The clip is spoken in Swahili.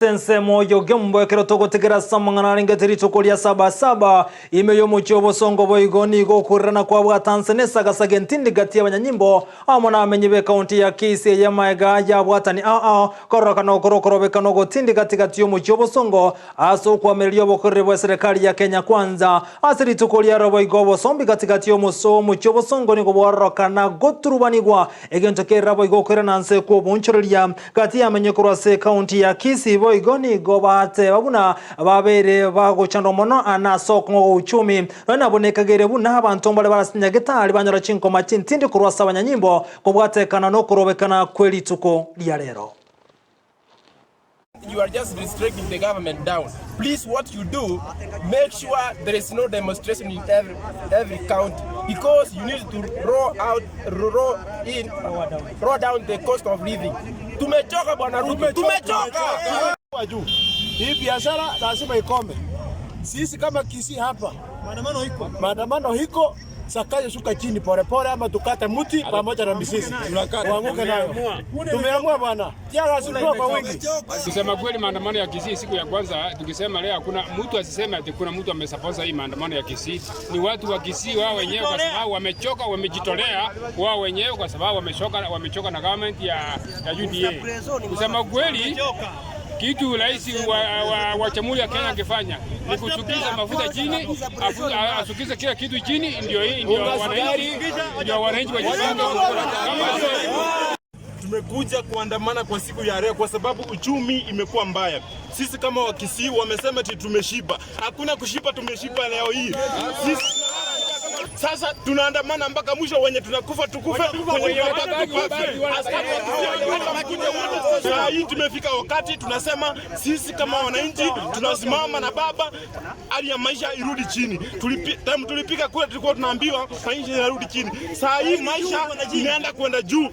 Ensemo yogembo ekerotogo tegera samangana ringeteri tokolia 77 imeyo mucho bosongo boigoni go kurana kwa bwa Tanzania sagasage ntindi gati y'abanyanyimbo amona amenyibe county ya Kisii ya Maega ya bwatani koroka no korokorobe no gotindi gati y'umucho bosongo aso kwa melio bokorre bwa serikali ya Kenya kwanza asiri tokolia robo igobo sombi gati y'umuso mucho bosongo ni goboroka na goturubanigwa egento ke rabo igokora nanse ko bonchoria gati y'amenyekura se county ya Kisii igoni gobate babuna babere bagochando mono anasoko uchumi nabonekagere buna abantu mbale barasinya gitari banyora chinko machintindi kurwasa abanyanyimbo kubwatekana no kurobekana kweli tuko lya rero. You are just restricting the government down. Please, what you do, make sure there is no demonstration in every county, because you need to roll down the cost of living. Tumechoka bwana Ruto, tumechoka. Hii biashara lazima ikome. Sisi kama Kisii hapa, maandamano hiko, sakaje shuka chini pole ama tukate muti pamoja na misisi. Tuanguke nayo. Tumeamua bwana. Tiara sikuwa kwa wingi. Kusema kweli maandamano ya Kisii siku ya kwanza tukisema leo hakuna mtu asiseme ati kuna mtu amesapota hii maandamano ya Kisii. Ni watu wa Kisii wao wenyewe kwa sababu wamechoka, wamejitolea wao wenyewe kwa sababu wamechoka na government ya UDA. Kusema kweli kitu rais wa Jamhuri ya Kenya angefanya ni kuchukiza mafuta chini, asukize kila kitu chini, ndio wananchi wajipanga. Tumekuja kuandamana kwa siku ya leo kwa sababu uchumi imekuwa mbaya. Sisi kama wa Kisii wamesema eti tumeshiba. Hakuna kushiba, tumeshiba leo hii. Sasa tunaandamana mpaka mwisho, wenye tunakufa tukufe, wenye sasa hii tumefika wakati tunasema sisi kama wananchi tunasimama na baba, hali ya maisha irudi chini. Tulipika kule tulikuwa tunaambiwa maisha yarudi chini. Sasa hii maisha inaenda kwenda juu.